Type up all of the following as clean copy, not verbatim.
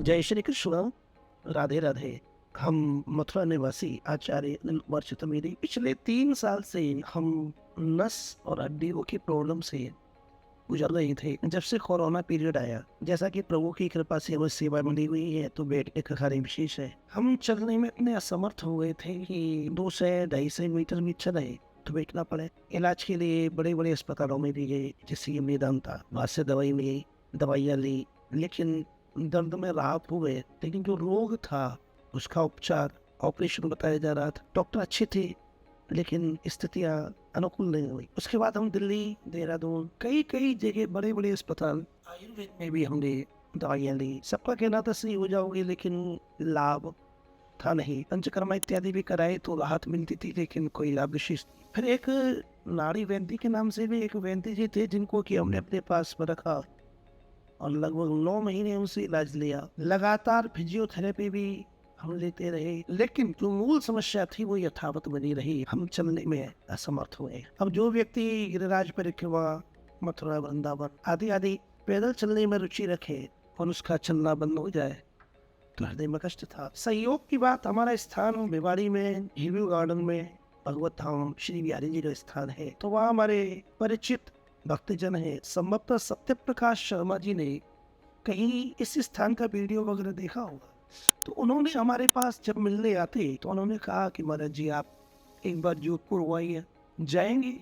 जय श्री कृष्ण। राधे राधे। हम मथुरा निवासी आचार्य अनिल कुमार चितमेरी पिछले 3 साल से हम नस और हड्डियों की प्रॉब्लम से गुजर रहे थे जब से कोरोना पीरियड आया। जैसा कि प्रभु की कृपा से वो सेवा मिली हुई है तो बैठने का कार्य विशेष है। हम चलने में इतने असमर्थ हो गए थे कि 200-250 मीटर भी चले तो बैठना पड़े। इलाज के लिए बड़े बड़े अस्पतालों में भी गए, जैसे कि मेदांता, वहाँ से दवाई ली, दवाइयाँ ली, लेकिन दर्द में राहत हो गए। लेकिन जो रोग था उसका उपचार, ऑपरेशन बताया जा रहा था। डॉक्टर अच्छे थे लेकिन स्थितियां अनुकूल नहीं हुई। उसके बाद हम दिल्ली, देहरादून, कई कई जगह बड़े बड़े अस्पताल, आयुर्वेद में भी हमने दवाइयाँ ली। सबका कहना था सही हो जाओगे, लेकिन लाभ था नहीं। पंचकर्मा इत्यादि भी कराए तो राहत मिलती थी, लेकिन कोई लाभ विशेष नहीं। फिर एक नाड़ी वैद्य के नाम से भी एक वैद्य जी थे जिनको कि हमने अपने पास में रखा और लगभग 9 महीने उनसे इलाज लिया। लगातार फिजियोथेरेपी भी हम लेते रहे, लेकिन जो मूल समस्या थी वो यथावत बनी रही। हम चलने में असमर्थ हुए। अब जो व्यक्ति गिरिराज परिक्रमा, मथुरा, वृंदावन आदि आदि पैदल चलने में रुचि रखे और उसका चलना बंद हो जाए तो हृदय में कष्ट था। संयोग की बात, हमारा स्थान भिवाड़ी में हिलव्यू गार्डन में भगवत धाम श्री बिहारी जी का स्थान है, तो वहाँ हमारे परिचित भक्तजन है। संभवतः सत्य प्रकाश शर्मा जी ने कहीं इस स्थान का वीडियो वगैरह देखा होगा, तो उन्होंने हमारे पास जब मिलने आते तो उन्होंने कहा कि महाराज जी आप एक बार जोधपुर हो आइए, जाएंगे।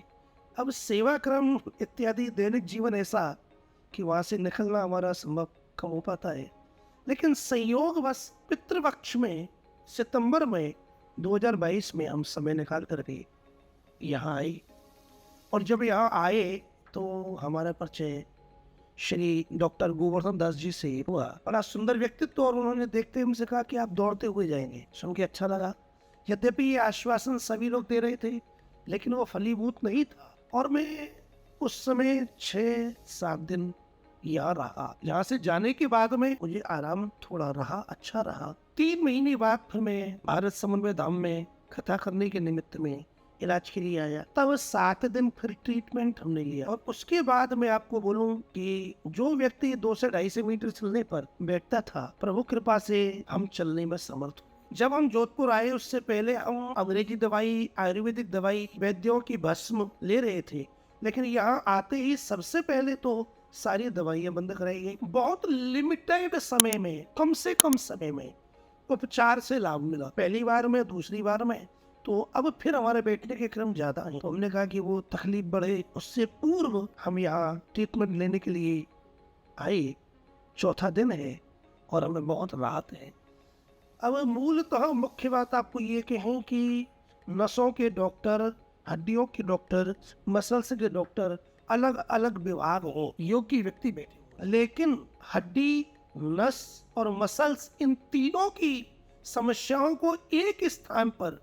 अब सेवा क्रम इत्यादि दैनिक जीवन ऐसा कि वहाँ से निकलना हमारा संभव कम हो पाता है। लेकिन संयोग बस पितृपक्ष में सितंबर में 2022 में हम समय निकाल करके यहाँ आए, और जब यहाँ आए तो हमारा परिचय श्री डॉक्टर गोवर्धन दास जी से हुआ। बड़ा सुंदर व्यक्तित्व, और उन्होंने देखते ही हमसे कहा कि आप दौड़ते हुए जाएंगे। सुन के अच्छा लगा। यद्यपि ये आश्वासन सभी लोग दे रहे थे लेकिन वो फलीभूत नहीं था, और मैं उस समय 6-7 दिन यहाँ रहा। यहाँ से जाने के बाद में मुझे आराम थोड़ा रहा, अच्छा रहा। 3 महीने बाद फिर मैं भारत समन्वय धाम में कथा करने के निमित्त में इलाज के लिए आया। तब 7 दिन फिर ट्रीटमेंट हमने लिया, और उसके बाद मैं आपको बोलूं कि जो व्यक्ति 2 से 250 मीटर चलने पर बैठता था, प्रभु कृपा से हम चलने में समर्थ। जब हम जोधपुर आए उससे पहले हम अंग्रेजी दवाई, आयुर्वेदिक दवाई, वैद्यों की भस्म ले रहे थे, लेकिन यहाँ आते ही सबसे पहले तो सारी दवाइयाँ बंद कराई गई। बहुत लिमिटेड समय में, कम से कम समय में उपचार से लाभ मिला। पहली बार में, दूसरी बार में, तो अब फिर हमारे बैठने के क्रम ज्यादा है। तो हमने कहा कि वो तकलीफ बढ़े उससे पूर्व हम यहाँ ट्रीटमेंट लेने के लिए आए। 4था दिन है और हमें बहुत राहत है। अब मूलतः मुख्य बात आपको ये कहें कि नसों के डॉक्टर, हड्डियों के डॉक्टर, मसल्स के डॉक्टर, अलग अलग विभाग हो, योग्य व्यक्ति बैठे, लेकिन हड्डी, नस और मसल्स, इन तीनों की समस्याओं को एक स्थान पर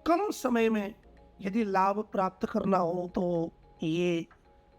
कम समय में यदि लाभ प्राप्त करना हो तो ये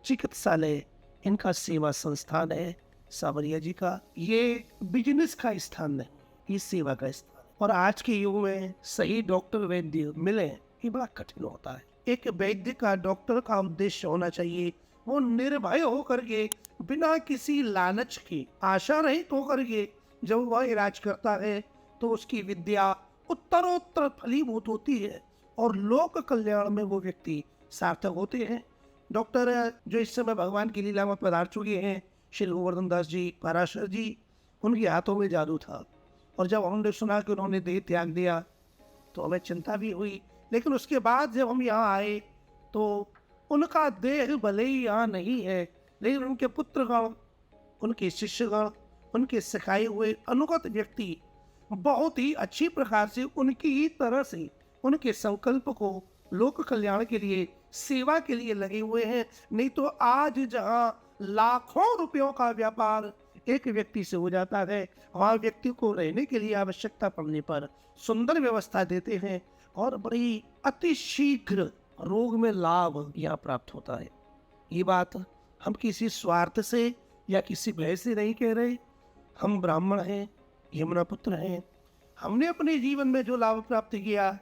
चिकित्सालय, इनका सेवा संस्थान है सावरिया जी का। ये बिजनेस का स्थान नहीं, ये सेवा का स्थान है। और आज के युग में सही डॉक्टर वैद्य मिले ये बड़ा कठिन होता है। एक वैद्य का, डॉक्टर का उद्देश्य होना चाहिए वो निर्भय होकर के, बिना किसी लालच की, आशा रहित होकर के जब वह इलाज करता है तो उसकी विद्या उत्तरोत्तर फलीभूत होती है और लोक कल्याण में वो व्यक्ति सार्थक होते हैं। डॉक्टर जो इस समय भगवान की लीला में पधार चुके हैं, श्री गोवर्धन दास जी, पराशर जी, उनके हाथों में जादू था। और जब हमने सुना कि उन्होंने देह त्याग दिया तो हमें चिंता भी हुई। लेकिन उसके बाद जब हम यहाँ आए तो उनका देह भले ही यहाँ नहीं है, लेकिन उनके पुत्रगण, उनके शिष्यगण, उनके सिखाए हुए अनुगत व्यक्ति बहुत ही अच्छी प्रकार से उनकी ही तरह से उनके संकल्प को लोक कल्याण के लिए, सेवा के लिए लगे हुए हैं। नहीं तो आज जहाँ लाखों रुपयों का व्यापार एक व्यक्ति से हो जाता है, वहाँ व्यक्ति को रहने के लिए आवश्यकता पड़ने पर सुंदर व्यवस्था देते हैं और बड़ी अति शीघ्र रोग में लाभ यहाँ प्राप्त होता है। ये बात हम किसी स्वार्थ से या किसी भय से नहीं कह रहे। हम ब्राह्मण हैं, यमुना पुत्र हैं, हमने अपने जीवन में जो लाभ प्राप्त किया,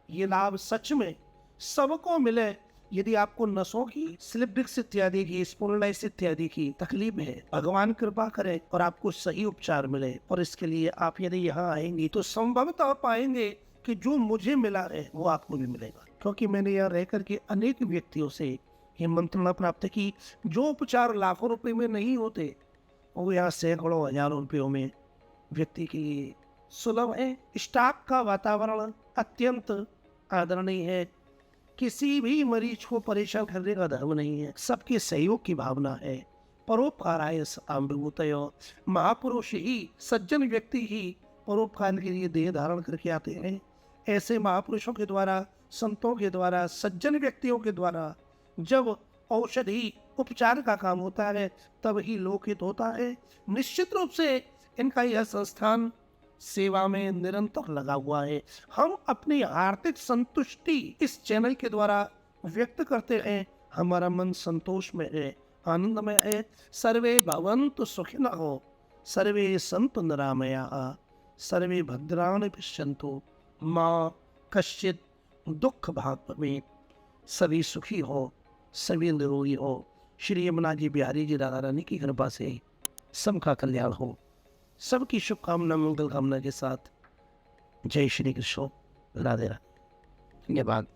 ये लाभ सच में सबको मिले, यदि आपको नसों की, स्लिप डिस्क इत्यादि की, स्पॉन्डिलाइटिस इत्यादि की तकलीफ है, भगवान कृपा करे और आपको सही उपचार मिले, और इसके लिए आप यदि यहाँ आएंगी तो संभवतः पाएंगे कि जो मुझे मिला है वो आपको भी मिलेगा। क्योंकि मैंने यहाँ रह करके अनेक व्यक्तियों से ये मंत्रणा प्राप्त की, जो उपचार लाखों रुपए में नहीं होते वो यहाँ सैकड़ों हजारों रुपयों में व्यक्ति के लिए सुलभ है। स्टाफ का वातावरण अत्यंत आदरणीय है, किसी भी मरीज को परेशान करने का धर्म नहीं है, सबके सहयोग की भावना है। परोपकाराय अमृतयो, महापुरुष ही, सज्जन व्यक्ति ही परोपकार के लिए देह धारण करके आते हैं। ऐसे महापुरुषों के द्वारा, संतों के द्वारा, सज्जन व्यक्तियों के द्वारा जब औषधि उपचार का काम होता है तब ही लोकहित होता है। निश्चित रूप से इनका यह संस्थान सेवा में निरंतर लगा हुआ है। हम अपनी आर्थिक संतुष्टि इस चैनल के द्वारा व्यक्त करते हैं। हमारा मन संतोष में है, आनंदमय है। सर्वे भवन्तु सुखिनः, सर्वे सन्तु निरामयाः, सर्वे भद्राणि पश्यन्तु मा कश्चित् दुःख भाग् भवेत्। सभी सुखी हो, सभी निरोगी हो। श्री यमुना जी बिहारी जी राधा रानी की कृपा से सबका कल्याण हो। सबकी शुभकामना मंगल कामना के साथ जय श्री कृष्ण, राधे राधे। धन्यवाद।